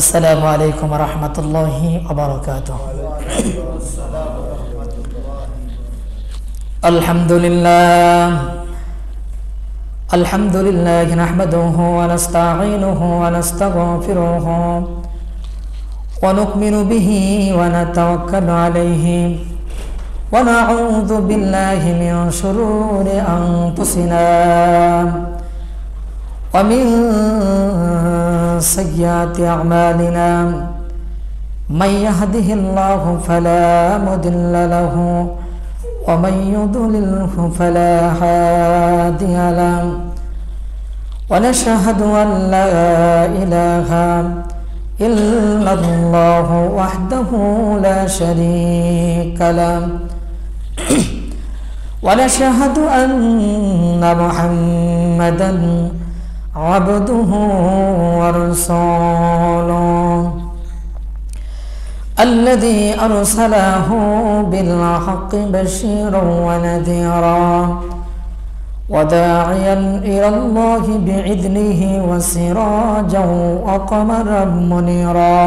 আসসালামু আলাইকুম ওয়া রাহমাতুল্লাহি ওয়া বারাকাতুহু। আলহামদুলিল্লাহ নাহমাদুহু ওয়া নাস্তাঈনুহু ওয়া নাস্তাগফিরুহু ওয়া নু'মিনু বিহি ওয়া নাতাওয়াক্কালু আলাইহি ওয়া নাউযু বিল্লাহি মিন শুরুরি আনফুসিনা ওয়া মিন سيئات أعمالنا من يهده الله فلا مضل له ومن يضلله فلا هادي له ونشهد أن لا إله إلا الله وحده لا شريك له ونشهد أن محمدا عبده ورسوله الذي أرسله بالحق بشيرا ونذيرا وداعيا إلى الله بإذنه وسراجا وقمرا منيرا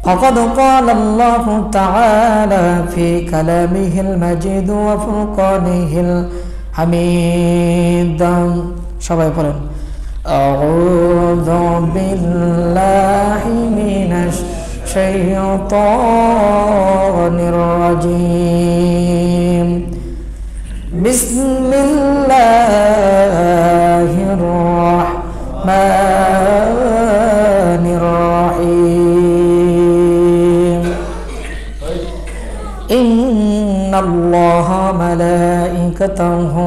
وقد قال الله تعالى في كلامه المجيد وفرقانه الحميد সবাই পড়েন আউযু বিল্লাহি মিনাশ শাইতানির রাজীম বিসমিল্লাহির রাহমানির রাহিম ইন্নাল্লাহা মালাইকাতাহু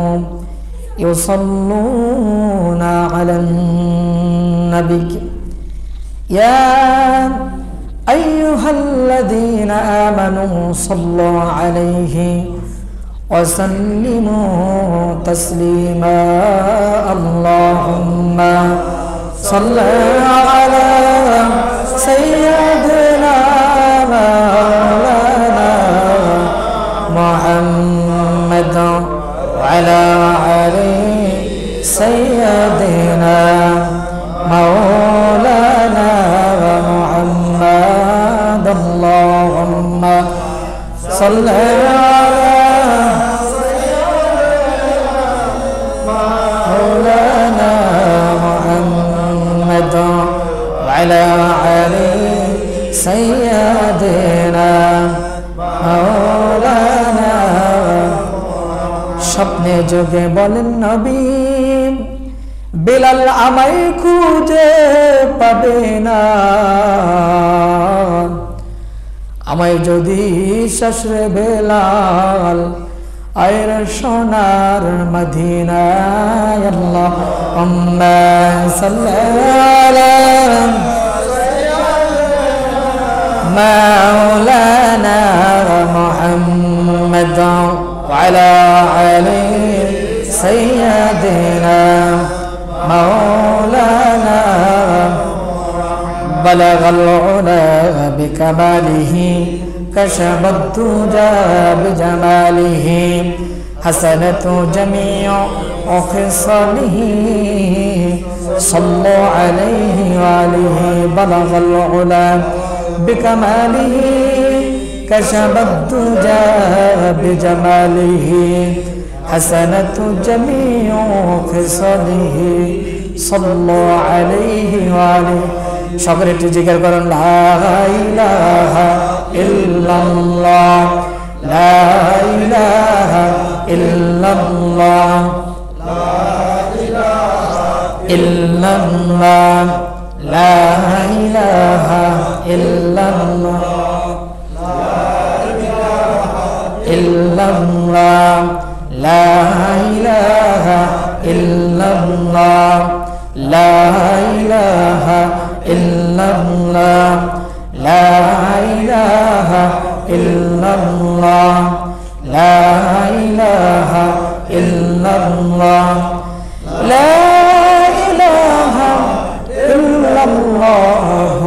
يصلون على النبي يا أيها الذين آمنوا صلوا عليه وسلموا تسليما اللهم صل على سيدنا مولانا محمد وعلى سيدنا مولانا محمد اللهم صل على مولانا محمد وعلى آله سيدنا مولانا স্বপ্নে যোগে বলেন নবী বিলাল আমায় খুঁজে পাবে না আমায় যদি শ্বশুরে বেলাল আয়ের সোনার মদিনায় আল্লাহুম্মা সাল্লি আলা মাওলানা মুহাম্মাদ وعلى آله سيدنا مولانا بلغ العلا بكماله كشف الدجى بجماله حسنت جميع خصاله صلوا عليه وآله بلغ العلا بكماله كشف الدجى بجماله حسنة جميع خصاله صلوا عليه وآله সকলে একটু জিকির করুন লা ইলাহা ইল্লাল্লাহ লা ইলাহা ইল্লাল্লাহ লা ইলাহা ইল্লাল্লাহ লা ইলাহা ইল্লাল্লাহ illallah la ilaha illallah la ilaha illallah la ilaha illallah la ilaha illallah la ilaha illallah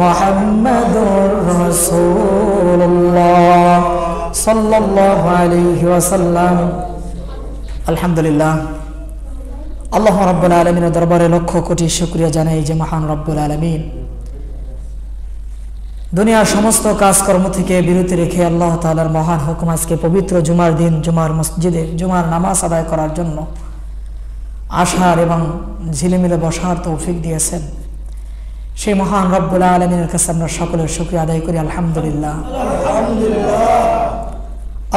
muhammadur rasulullah সাল্লাল্লাহু আলাইহি ওয়াসাল্লাম। আলহামদুলিল্লাহ, আল্লাহ রাব্বুল আলামিনের দরবারে লক্ষ কোটি শুকরিয়া জানাই যে মহান রব্বুল আলামিন দুনিয়ার সমস্ত কাজকর্ম থেকে বিরতি রেখে আল্লাহ তাআলার মহান হুকুম আজকে পবিত্র জুমার দিন জুমার মসজিদে জুমার নামাজ আদায় করার জন্য আসার এবং ঝিলিমিলে বসার তৌফিক দিয়েছেন। সেই মহান রব্বুল আলামিনের কাছে আমরা সকলের শুকরিয়া আদায় করি আলহামদুলিল্লাহ।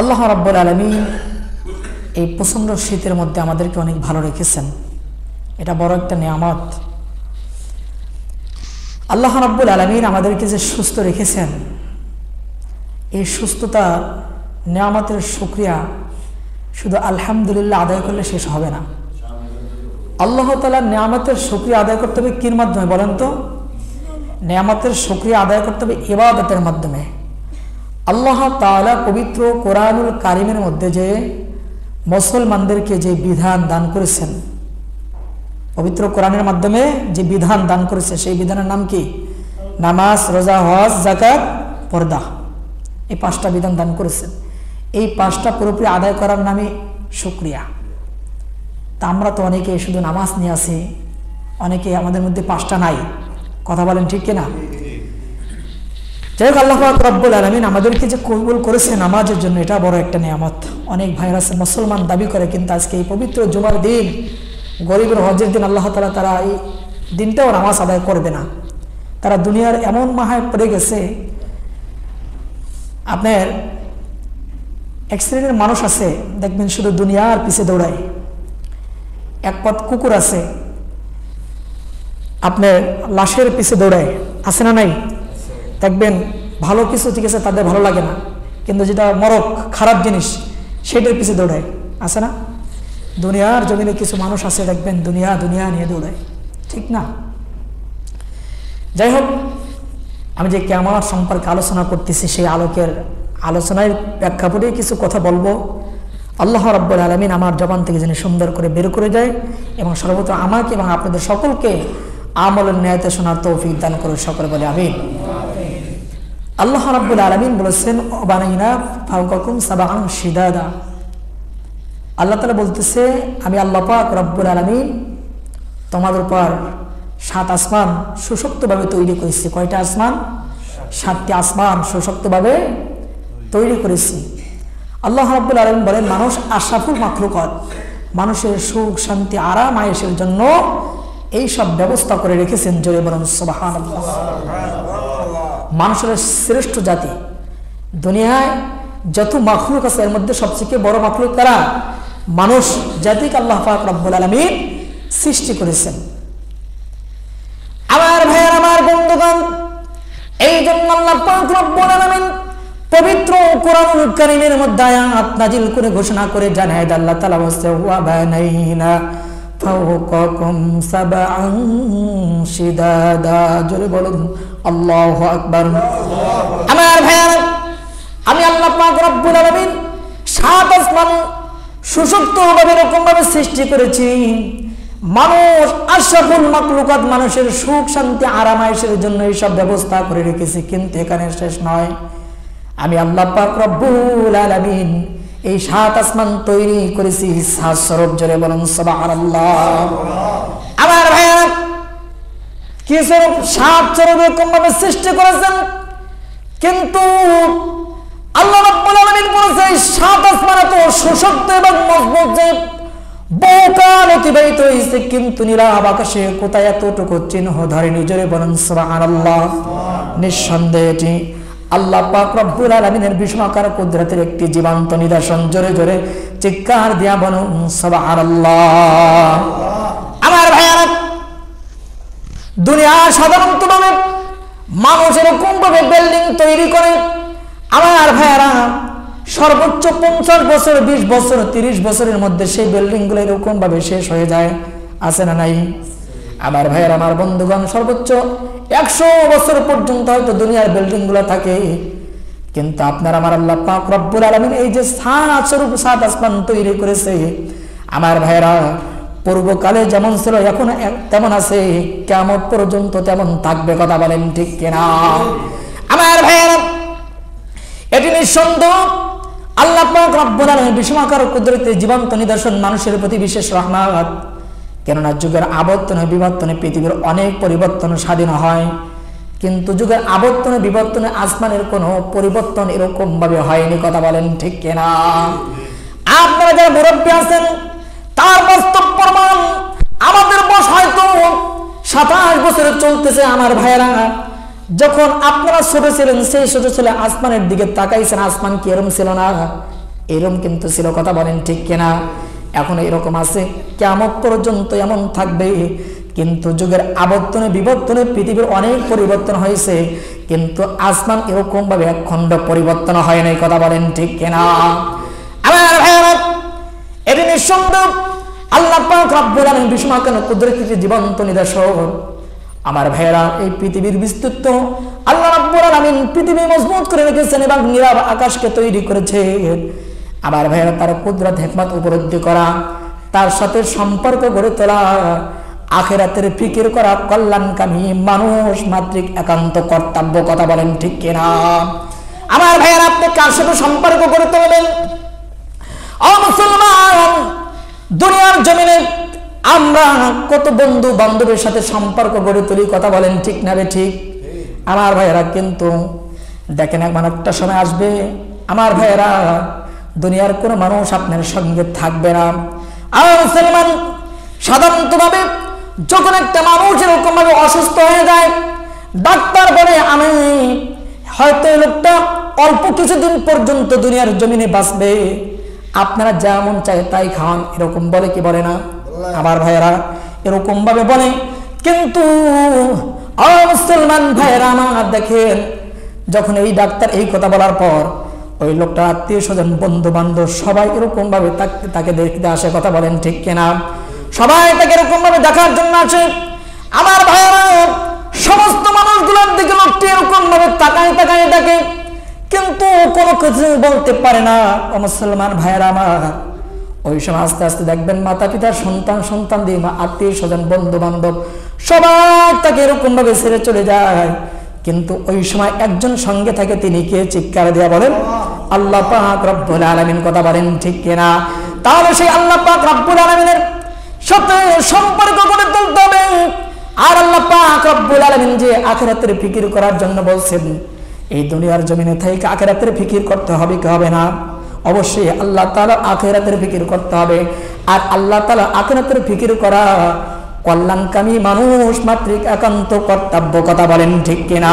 আল্লাহ রব্বুল আলামিন এই প্রচণ্ড শীতের মধ্যে আমাদেরকে অনেক ভালো রেখেছেন, এটা বড় একটা নিয়ামত। আল্লাহ রাব্বুল আলামিন আমাদেরকে যে সুস্থ রেখেছেন, এই সুস্থতা নিয়ামতের শুকরিয়া শুধু আলহামদুলিল্লাহ আদায় করলে শেষ হবে না। আল্লাহ তাআলার নিয়ামতের শুকরিয়া আদায় করতে হবে কির মাধ্যমে বলেন তো? নিয়ামতের শুকরিয়া আদায় করতে হবে ইবাদতের মাধ্যমে। আল্লাহ তাআলা পবিত্র কোরআনুল কারীমের মধ্যে যে মুসলমানদেরকে যে বিধান দান করেছেন, পবিত্র কোরআনের মাধ্যমে যে বিধান দান করেছে সেই বিধানের নাম কি? নামাজ, রোজা, হজ, যাকাত, পর্দা। এই 5টা বিধান দান করেছেন। এই 5টা পুরোপুরি আদায় করার নামই শুকরিয়া। তা আমরা তো অনেকে শুধু নামাজ নিয়ে আসি, অনেকে আমাদের মধ্যে 5টা নাই। কথা বলেন ঠিক কিনা? যাই হোক, আল্লাহ পাক রব্বুল আলামিন আমাদেরকে যে কবুল করেছে নামাজের জন্য, এটা বড় একটা নিয়ামত। অনেক ভাইরা আছে মুসলমান দাবি করে, কিন্তু আজকে এই পবিত্র জুমার দিন, গরিবের হজের দিন আল্লাহ তাআলা তারা এই দিনটাও নামাজ আদায় করবে না। তারা দুনিয়ার এমন মাহায় পড়ে গেছে। আপনার এক শ্রেণীর মানুষ আছে দেখবেন শুধু দুনিয়ার পিছে দৌড়ায়। এক পথ কুকুর আছে আপনার লাশের পিছে দৌড়ায়, আছে না নাই? দেখবেন ভালো কিছু ঠিক আছে তাদের ভালো লাগে না, কিন্তু যেটা মরক খারাপ জিনিস সেটার পিছে দৌড়ায়, আছে না? দুনিয়ার জমিনে কিছু মানুষ আছে দেখবেন দুনিয়া দুনিয়া নিয়ে দৌড়ায়, ঠিক না? যাই হোক, আমি যে কিয়ামত সম্পর্কে আলোচনা করতেছি সেই আলোচনার প্রেক্ষাপটে কিছু কথা বলবো। আল্লাহ রাব্বুল আলামিন আমার জবান থেকে যেন সুন্দর করে বের করে যায় এবং সর্বত্র আমাকে এবং আপনাদের সকলকে আমলের ন্যায়তে শোনার তৌফিক দান করে, সকলে বলে আমিন। আল্লাহ রাব্বুল আলামিন বলেছেন ওয়াবানাইনা ফাওকাকুম সাবআন শিদাদা। আল্লাহ তাআলা বলতেছে আমি আল্লাহ পাক রব্বুল আলামিন তোমাদের উপর 7 আসমান সুশক্তভাবে তৈরি করেছি। কয়টা আসমান? 7টি আসমান সুশক্তভাবে তৈরি করেছি। আল্লাহ রাব্বুল আলামিন বলেন মানুষ আশরাফুল মাখলুকাত, মানুষের সুখ শান্তি আরাম আয়েশের জন্য এই সব ব্যবস্থা করে রেখেছেন। জোরে বলুন সুবহানাল্লাহ। মানুষের শ্রেষ্ঠ জাতি, দুনিয়ায় যত মাখলুক আছে এর মধ্যে সবচেয়ে বড় মাখলুক কারা? মানুষ জাতিকে আল্লাহ পাক রব্বুল আলামিন সৃষ্টি করেছেন। আমার ভাইয়ের, আমার বন্ধুগণ, এই জন্য আল্লাহ পাক রব্বুল আলামিন পবিত্র কোরআনুল কারীমের মধ্যে আয়াত নাজিল করে ঘোষণা করে জানায় আল্লাহ তাআলা বলেছে ওয়া বানাইনা ফাওকাকুম সাবআন শিদাদা। জোরে বলুন আল্লাহু আকবার। আমার ভাইয়েরা, আমি আল্লাহ পাক রব্বুল আলামিন 7 আসমান সুশক্তভাবে এরকম ভাবে সৃষ্টি করেছি। মানুষ আশরাফুল মাখলুকাত, মানুষের সুখ শান্তি আরাম আয়েশের জন্য এই সব ব্যবস্থা করে রেখেছি। কিন্তু এখানে শেষ নয়, আমি আল্লাহ পাক রব্বুল আলামিন এই 7 আসমান তৈরি করেছি 7 স্বরূপ। জোরে বলুন সুবহানাল্লাহ। আমার ভাইরা, কি স্বরূপ? 7 স্বরূপ এরকম ভাবে সৃষ্টি করেছেন। কিন্তু আল্লাহ রাব্বুল আলামিন বলেছে 7 আসমান এত সুশক্ত এবং মজবুত যে বহুকাল অতিবাহিত হয়েছে, কিন্তু নীলাভ আকাশে কোথায় এতটুকু চিহ্ন ধরেনি। জোরে বলুন সুবহানাল্লাহ। নিঃসন্দেহে এটি আল্লাহ পাক রব্বুল আলামিনের বিস্ময়কর কুদরতের একটি জীবন্ত নিদর্শন। জোরে জোরে চিৎকার দিয়া বলুন সুবহানাল্লাহ। আমার ভাইয়ারা, দুনিয়া সাধারণতভাবে মানুষ এরকম ভাবে বিল্ডিং তৈরি করে। আমার ভাইয়ারা, সর্বোচ্চ 50 বছর, 20 বছর, 30 বছরের মধ্যে সেই বিল্ডিং গুলো এরকম ভাবে শেষ হয়ে যায়, আছে না নাই? আমার ভাইয়ের, আমার বন্ধুগণ, সর্বোচ্চ 100 বছর পর্যন্ত হয়তো দুনিয়ার বিল্ডিং গুলো থাকে। কিন্তু আপনার আমার আল্লাহ পাক রব্বুল আলামিন এই যে 7 আসমান তৈরি করেছে, আমার ভাইয়েরা, পূর্বকালে যেমন ছিল এখন তেমন আছে, কিয়ামত পর্যন্ত তেমন থাকবে। কথা বলেন ঠিক কিনা? আমার ভাইয়েরা, এটি নিঃসন্দেহ আল্লাহ পাক রব্বুল আলামিনের বিস্ময়কর কুদরতের জীবন্ত নিদর্শন, মানুষের প্রতি বিশেষ রহমত। কেননা যুগের আবর্তনে বিবর্তনে পৃথিবীর অনেক পরিবর্তন স্বাধীন হয়, কিন্তু যুগের আবর্তনে বিবর্তনে আসমানের কোনো পরিবর্তন এরকম ভাবে হয়নি, কথা বলেন ঠিক কিনা? আপনারা যারা মুরব্বী আছেন তার বাস্তব প্রমাণ। আমাদের বয়স হয়তো 27 বছরে চলতেছে আমার ভাইয়েরা। যখন আপনারা ছোট ছিলেন সেই ছোট ছেলে আসমানের দিকে তাকাইছেন, আসমান কি এরকম ছিল না? এরকম কিন্তু ছিল, কথা বলেন ঠিক কিনা? এখন এরকম আছে, কিয়ামত পর্যন্ত এমন থাকবে। কিন্তু যুগের আবর্তনে বিবর্তনে পৃথিবীর অনেক পরিবর্তন হয়েছে, কিন্তু আসমান এরকম ভাবে একখণ্ড পরিবর্তন হয় নাই, কথা বলেন ঠিক কিনা? আমার ভাইয়েরা, এটি নিঃসন্দেহ আল্লাহ পাক রব্বুল আলামিন বিস্ময়কর কুদরতের জীবন্ত নিদর্শন। আমার ভাইয়েরা, এই পৃথিবীর বিস্তৃত আল্লাহ রাব্বুল আলামিন পৃথিবী মজবুত করে রেখেছেন এবং নীরব আকাশকে তৈরি করেছেন। আমার ভাইয়েরা, তার কুদরত হিকমত উপলব্ধি করা, তার সাথে সম্পর্ক গড়ে তোলা, আখিরাতের ফিকির করা কল্যাণকামী মানুষ মাত্রিক একান্ত কর্তব্য, কথা বলেন ঠিক কিনা? আমার ভাইয়েরা, আপনি কার সাথে সম্পর্ক গড়ে তুলবেন? ও মুসলমান, দুনিয়ার জমিনে আমরা কত বন্ধু বান্ধবের সাথে সম্পর্ক গড়ে তুলি, কথা বলেন ঠিক না রে ঠিক? আমার ভাইয়েরা, কিন্তু দেখেন এমন একটা সময় আসবে আমার ভাইয়েরা, দুনিয়ার কোনো মানুষ আপনার সঙ্গে থাকবে না। আর মুসলমান, সাধারণতভাবে যখন একটা মানুষ এরকম ভাবে অসুস্থ হয়ে যায়, ডাক্তার বলে আমি হয়তো লোকটা অল্প কিছুদিন পর্যন্ত দুনিয়ার জমিনে বাঁচবে, আপনারা যেমন চাই তাই খান, এরকম বলে কি বলে না? আমার ভাইয়েরা, এরকম ভাবে বলে। কিন্তু মুসলমান ভাইয়েরা আমার, দেখেন যখন এই ডাক্তার এই কথা বলার পর ওই লোকটা আত্মীয় স্বজন বন্ধু বান্ধব সবাই এরকম ভাবে তাকে দেখতে আসে, কথা বলেন ঠিক কিনা? সবাই তাকে এরকম ভাবে দেখার জন্য আসে। আমার ভাইয়েরা, সমস্ত মানুষগুলোর দিকে লোকটি এরকম ভাবে তাকায় তাকায় দেখে, কিন্তু কোনো কিছু বলতে পারে না। ও মুসলমান ভাইয়েরা আমার, ওই সময় আস্তে আস্তে দেখবেন মাতা পিতা সন্তান দিয়ে আত্মীয় স্বজন বন্ধু বান্ধব সবাই তাকে এরকম ভাবে ছেড়ে চলে যায়। কিন্তু ওই সময় একজন সঙ্গে থাকে, তিনি কে? চিৎকার দেয়া বলেন আল্লাহ পাক রব্বুল আলামিন, কথা বলেন ঠিক কিনা? তাহলে সেই আল্লাহ পাক রব্বুল আলামিনের সাথে সম্পর্ক গড়ে তুলতে হবে। আর আল্লাহ পাক রব্বুল আলামিন যে আখিরাতের ফিকির করার জন্য বলছেন, এই দুনিয়ার জমিনে থেকে আখিরাতের ফিকির করতে হবে কি হবে না? অবশ্যই আল্লাহ তাআলা আখিরাতের ফিকির করতে হবে। আর আল্লাহ তাআলা আখিরাতের ফিকির করা কল্যাণকামী মানুষ মাত্রিক একান্ত কর্তব্য, কথা বলেন ঠিক কিনা?